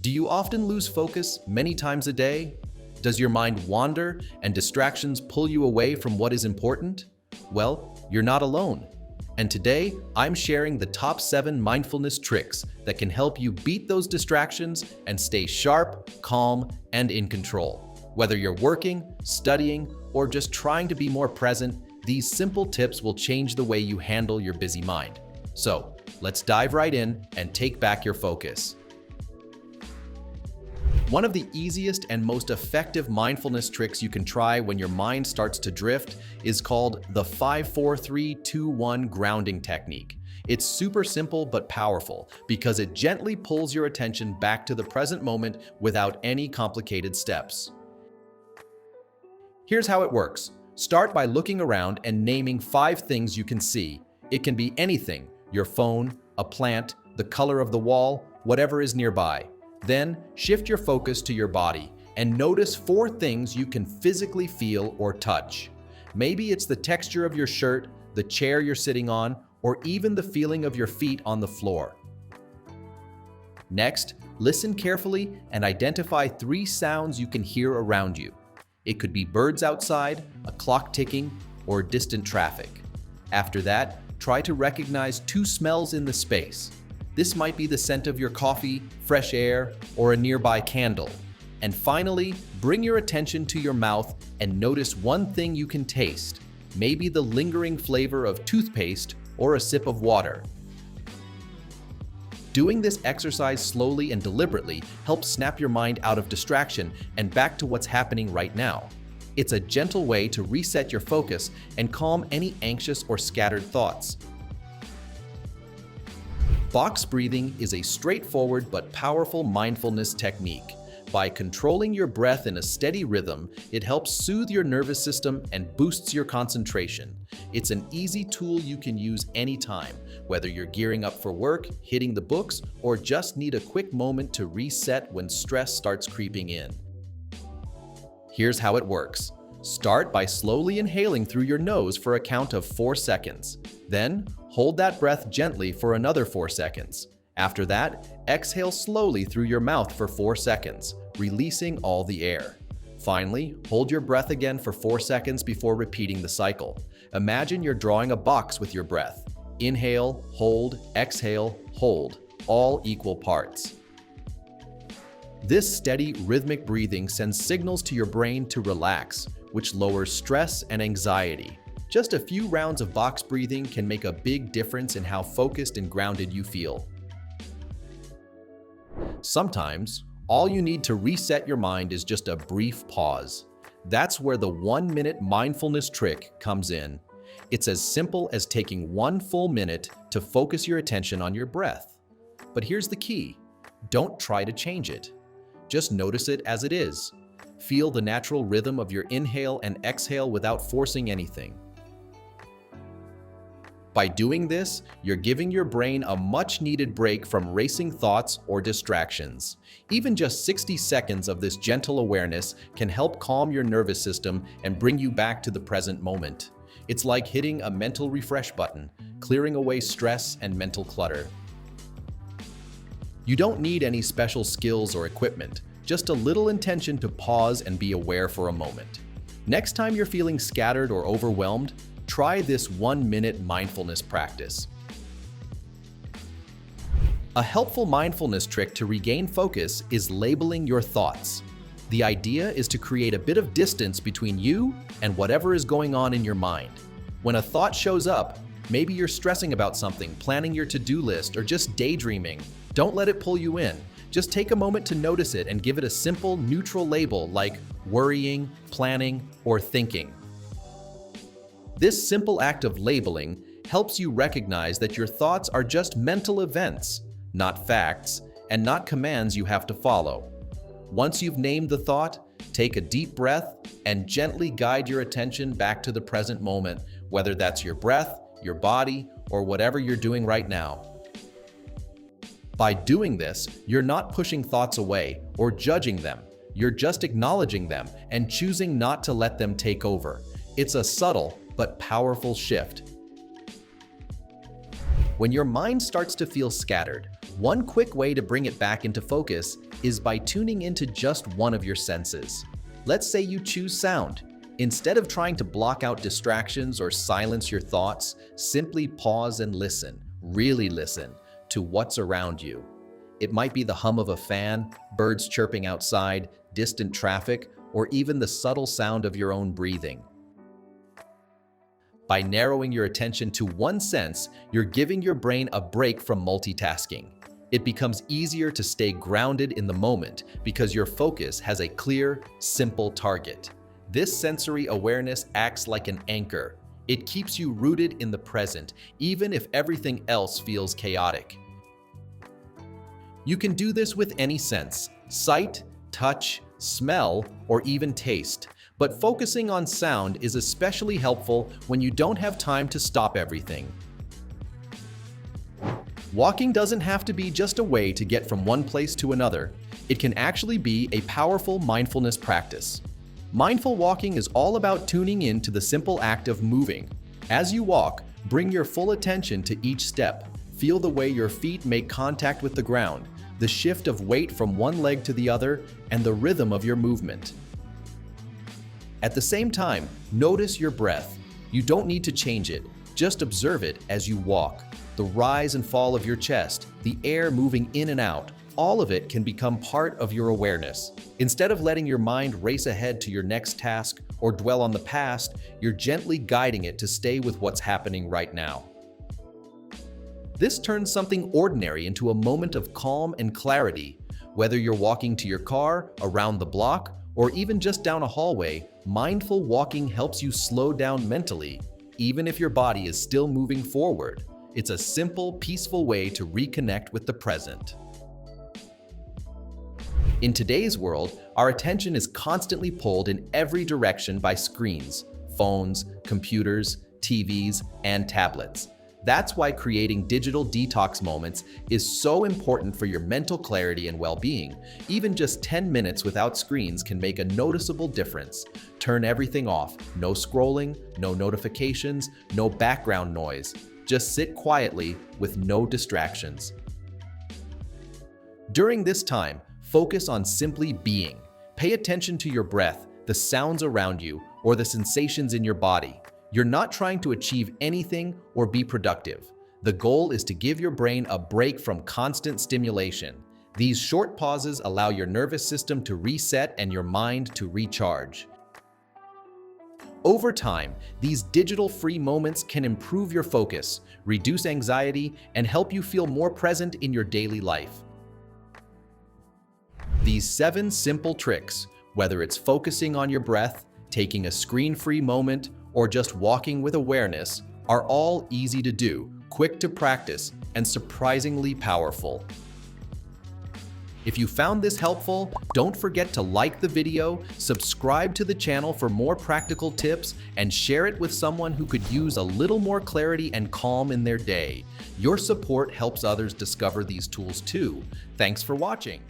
Do you often lose focus many times a day? Does your mind wander and distractions pull you away from what is important? Well, you're not alone. And today, I'm sharing the top 7 mindfulness tricks that can help you beat those distractions and stay sharp, calm, and in control. Whether you're working, studying, or just trying to be more present, these simple tips will change the way you handle your busy mind. So, let's dive right in and take back your focus. One of the easiest and most effective mindfulness tricks you can try when your mind starts to drift is called the 5-4-3-2-1 grounding technique. It's super simple but powerful because it gently pulls your attention back to the present moment without any complicated steps. Here's how it works. Start by looking around and naming 5 things you can see. It can be anything: your phone, a plant, the color of the wall, whatever is nearby. Then, shift your focus to your body and notice 4 things you can physically feel or touch. Maybe it's the texture of your shirt, the chair you're sitting on, or even the feeling of your feet on the floor. Next, listen carefully and identify 3 sounds you can hear around you. It could be birds outside, a clock ticking, or distant traffic. After that, try to recognize 2 smells in the space. This might be the scent of your coffee, fresh air, or a nearby candle. And finally, bring your attention to your mouth and notice 1 thing you can taste, maybe the lingering flavor of toothpaste or a sip of water. Doing this exercise slowly and deliberately helps snap your mind out of distraction and back to what's happening right now. It's a gentle way to reset your focus and calm any anxious or scattered thoughts. Box breathing is a straightforward but powerful mindfulness technique. By controlling your breath in a steady rhythm, it helps soothe your nervous system and boosts your concentration. It's an easy tool you can use anytime, whether you're gearing up for work, hitting the books, or just need a quick moment to reset when stress starts creeping in. Here's how it works. Start by slowly inhaling through your nose for a count of 4 seconds. Then, hold that breath gently for another 4 seconds. After that, exhale slowly through your mouth for 4 seconds, releasing all the air. Finally, hold your breath again for 4 seconds before repeating the cycle. Imagine you're drawing a box with your breath. Inhale, hold, exhale, hold, all equal parts. This steady, rhythmic breathing sends signals to your brain to relax, which lowers stress and anxiety. Just a few rounds of box breathing can make a big difference in how focused and grounded you feel. Sometimes, all you need to reset your mind is just a brief pause. That's where the 1-minute mindfulness trick comes in. It's as simple as taking 1 full minute to focus your attention on your breath. But here's the key: don't try to change it. Just notice it as it is. Feel the natural rhythm of your inhale and exhale without forcing anything. By doing this, you're giving your brain a much-needed break from racing thoughts or distractions. Even just 60 seconds of this gentle awareness can help calm your nervous system and bring you back to the present moment. It's like hitting a mental refresh button, clearing away stress and mental clutter. You don't need any special skills or equipment, just a little intention to pause and be aware for a moment. Next time you're feeling scattered or overwhelmed, try this 1-minute mindfulness practice. A helpful mindfulness trick to regain focus is labeling your thoughts. The idea is to create a bit of distance between you and whatever is going on in your mind. When a thought shows up, maybe you're stressing about something, planning your to-do list, or just daydreaming, don't let it pull you in. Just take a moment to notice it and give it a simple, neutral label like worrying, planning, or thinking. This simple act of labeling helps you recognize that your thoughts are just mental events, not facts, and not commands you have to follow. Once you've named the thought, take a deep breath and gently guide your attention back to the present moment, whether that's your breath, your body, or whatever you're doing right now. By doing this, you're not pushing thoughts away or judging them. You're just acknowledging them and choosing not to let them take over. It's a subtle but powerful shift. When your mind starts to feel scattered, One quick way to bring it back into focus is by tuning into just one of your senses. Let's say you choose sound. Instead of trying to block out distractions or silence your thoughts, simply pause and listen, really listen, to what's around you. It might be the hum of a fan, birds chirping outside, distant traffic, or even the subtle sound of your own breathing. By narrowing your attention to one sense, you're giving your brain a break from multitasking. It becomes easier to stay grounded in the moment because your focus has a clear, simple target. This sensory awareness acts like an anchor. It keeps you rooted in the present, even if everything else feels chaotic. You can do this with any sense: sight, touch, smell, or even taste. But focusing on sound is especially helpful when you don't have time to stop everything. Walking doesn't have to be just a way to get from one place to another. It can actually be a powerful mindfulness practice. Mindful walking is all about tuning in to the simple act of moving. As you walk, bring your full attention to each step. Feel the way your feet make contact with the ground, the shift of weight from one leg to the other, and the rhythm of your movement. At the same time, notice your breath. You don't need to change it, just observe it as you walk. The rise and fall of your chest, the air moving in and out, all of it can become part of your awareness. Instead of letting your mind race ahead to your next task or dwell on the past, you're gently guiding it to stay with what's happening right now. This turns something ordinary into a moment of calm and clarity. Whether you're walking to your car, around the block, or even just down a hallway, mindful walking helps you slow down mentally, even if your body is still moving forward. It's a simple, peaceful way to reconnect with the present. In today's world, our attention is constantly pulled in every direction by screens, phones, computers, TVs, and tablets. That's why creating digital detox moments is so important for your mental clarity and well-being. Even just 10 minutes without screens can make a noticeable difference. Turn everything off. No scrolling, no notifications, no background noise. Just sit quietly with no distractions. During this time, focus on simply being. Pay attention to your breath, the sounds around you, or the sensations in your body. You're not trying to achieve anything or be productive. The goal is to give your brain a break from constant stimulation. These short pauses allow your nervous system to reset and your mind to recharge. Over time, these digital-free moments can improve your focus, reduce anxiety, and help you feel more present in your daily life. These 7 simple tricks, whether it's focusing on your breath, taking a screen-free moment, or just walking with awareness, are all easy to do, quick to practice, and surprisingly powerful. If you found this helpful, don't forget to like the video, subscribe to the channel for more practical tips, and share it with someone who could use a little more clarity and calm in their day. Your support helps others discover these tools too. Thanks for watching.